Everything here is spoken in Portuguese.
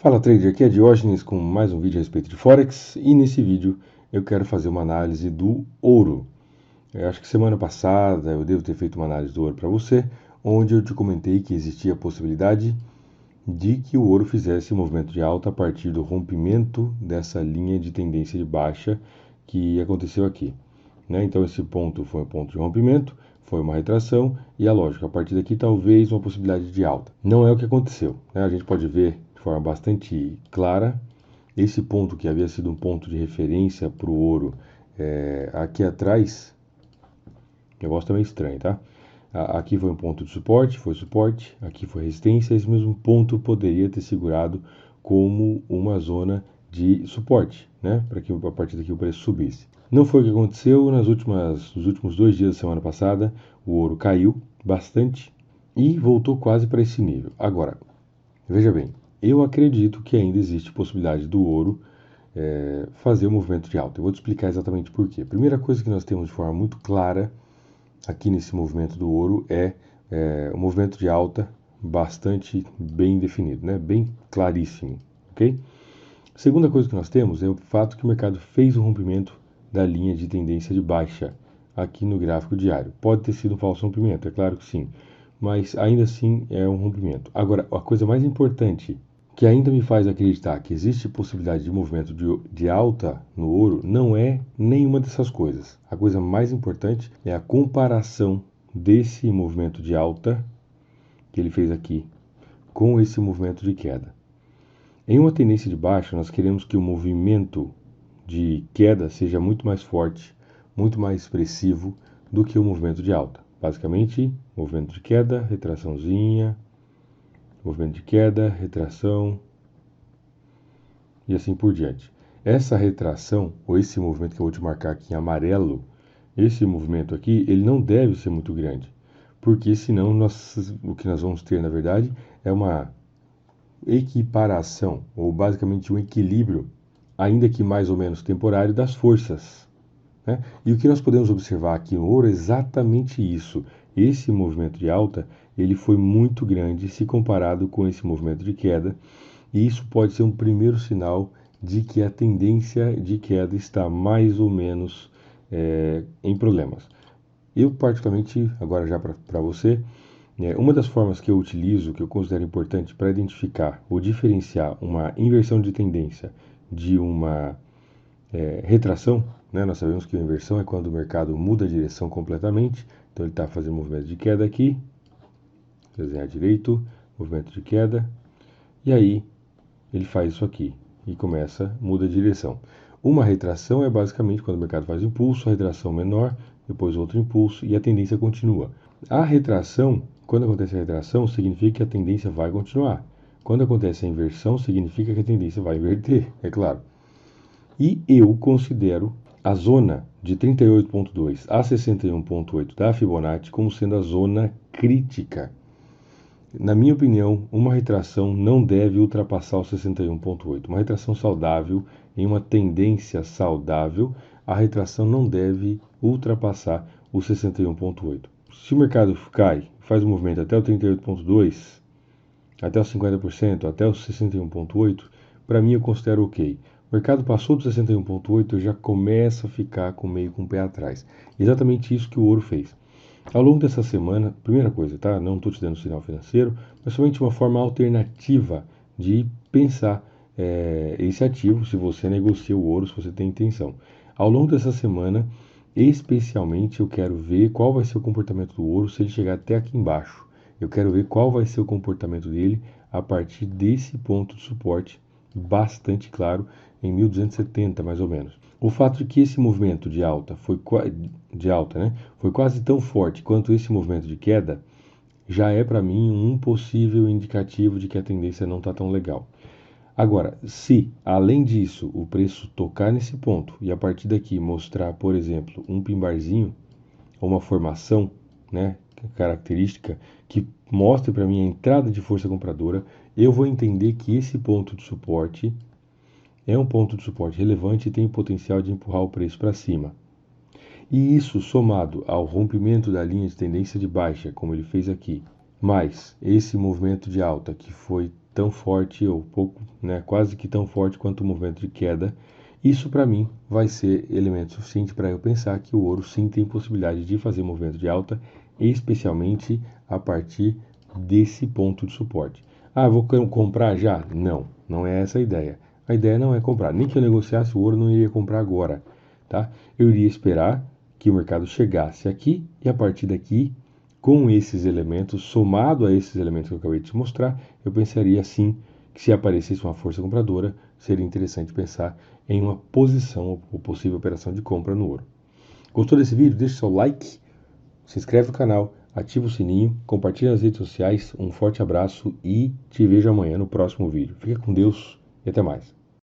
Fala trader, aqui é Diógenes com mais um vídeo a respeito de Forex e nesse vídeo eu quero fazer uma análise do ouro. Eu acho que semana passada eu devo ter feito uma análise do ouro para você, onde eu te comentei que existia a possibilidade de que o ouro fizesse um movimento de alta a partir do rompimento dessa linha de tendência de baixa que aconteceu aqui. Então esse ponto foi um ponto de rompimento, foi uma retração e a lógica, a partir daqui talvez uma possibilidade de alta. Não é o que aconteceu. A gente pode ver de forma bastante clara esse ponto que havia sido um ponto de referência para o ouro aqui atrás. Eu gosto também estranho, tá? Aqui foi um ponto de suporte, foi suporte, aqui foi resistência, esse mesmo ponto poderia ter segurado como uma zona de suporte, para que a partir daqui o preço subisse. Não foi o que aconteceu nos últimos 2 dias da semana passada, o ouro caiu bastante e voltou quase para esse nível. Agora, veja bem, eu acredito que ainda existe possibilidade do ouro fazer um movimento de alta. Eu vou te explicar exatamente por quê. A primeira coisa que nós temos de forma muito clara aqui nesse movimento do ouro é um movimento de alta bastante bem definido, bem claríssimo, ok? A segunda coisa que nós temos é o fato que o mercado fez um rompimento da linha de tendência de baixa aqui no gráfico diário. Pode ter sido um falso rompimento, é claro que sim, mas ainda assim é um rompimento. Agora, a coisa mais importante que ainda me faz acreditar que existe possibilidade de movimento de alta no ouro não é nenhuma dessas coisas. A coisa mais importante é a comparação desse movimento de alta que ele fez aqui com esse movimento de queda. Em uma tendência de baixa, nós queremos que o movimento de queda seja muito mais forte, muito mais expressivo do que o movimento de alta. Basicamente, movimento de queda, retraçãozinha, movimento de queda, retração e assim por diante. Essa retração, ou esse movimento que eu vou te marcar aqui em amarelo, esse movimento aqui, ele não deve ser muito grande, porque senão o que nós vamos ter, na verdade, é uma equiparação, ou basicamente um equilíbrio, ainda que mais ou menos temporário, das forças. E o que nós podemos observar aqui no ouro é exatamente isso. Esse movimento de alta ele foi muito grande se comparado com esse movimento de queda, e isso pode ser um primeiro sinal de que a tendência de queda está mais ou menos em problemas. Eu particularmente, agora já para você, uma das formas que eu utilizo, que eu considero importante para identificar ou diferenciar uma inversão de tendência de uma retração, nós sabemos que a inversão é quando o mercado muda a direção completamente, então ele está fazendo movimento de queda aqui, desenhar direito, movimento de queda, e aí ele faz isso aqui e muda a direção. Uma retração é basicamente quando o mercado faz impulso, a retração menor, depois outro impulso e a tendência continua. A retração, quando acontece a retração, significa que a tendência vai continuar. Quando acontece a inversão, significa que a tendência vai inverter, é claro. E eu considero a zona de 38,2 a 61,8 da Fibonacci como sendo a zona crítica. Na minha opinião, uma retração não deve ultrapassar o 61,8. Uma retração saudável, em uma tendência saudável, a retração não deve ultrapassar o 61,8. Se o mercado cai, faz um movimento até o 38,2, até os 50%, até os 61,8, para mim eu considero ok. O mercado passou do 61,8, eu já começo a ficar meio com o pé atrás. Exatamente isso que o ouro fez. Ao longo dessa semana, primeira coisa, tá? Não estou te dando sinal financeiro, mas somente uma forma alternativa de pensar esse ativo, se você negocia o ouro, se você tem intenção. Ao longo dessa semana, especialmente, eu quero ver qual vai ser o comportamento do ouro se ele chegar até aqui embaixo. Eu quero ver qual vai ser o comportamento dele a partir desse ponto de suporte bastante claro em 1270 mais ou menos. O fato de que esse movimento de alta foi quase tão forte quanto esse movimento de queda já é para mim um possível indicativo de que a tendência não está tão legal. Agora, se além disso o preço tocar nesse ponto e a partir daqui mostrar, por exemplo, um pimbarzinho ou uma formação, característica que mostre para mim a entrada de força compradora, eu vou entender que esse ponto de suporte é um ponto de suporte relevante e tem o potencial de empurrar o preço para cima. E isso somado ao rompimento da linha de tendência de baixa, como ele fez aqui, mais esse movimento de alta que foi tão forte, ou pouco, né, quase que tão forte quanto o movimento de queda. Isso para mim vai ser elemento suficiente para eu pensar que o ouro sim tem possibilidade de fazer movimento de alta, especialmente a partir desse ponto de suporte. Ah, vou comprar já? Não, não é essa a ideia. A ideia não é comprar. Nem que eu negociasse o ouro, eu não iria comprar agora, tá? Eu iria esperar que o mercado chegasse aqui e a partir daqui, com esses elementos, somado a esses elementos que eu acabei de te mostrar, eu pensaria sim que se aparecesse uma força compradora, seria interessante pensar em uma posição ou possível operação de compra no ouro. Gostou desse vídeo? Deixe seu like, se inscreve no canal, ativa o sininho, compartilha nas redes sociais. Um forte abraço e te vejo amanhã no próximo vídeo. Fica com Deus e até mais.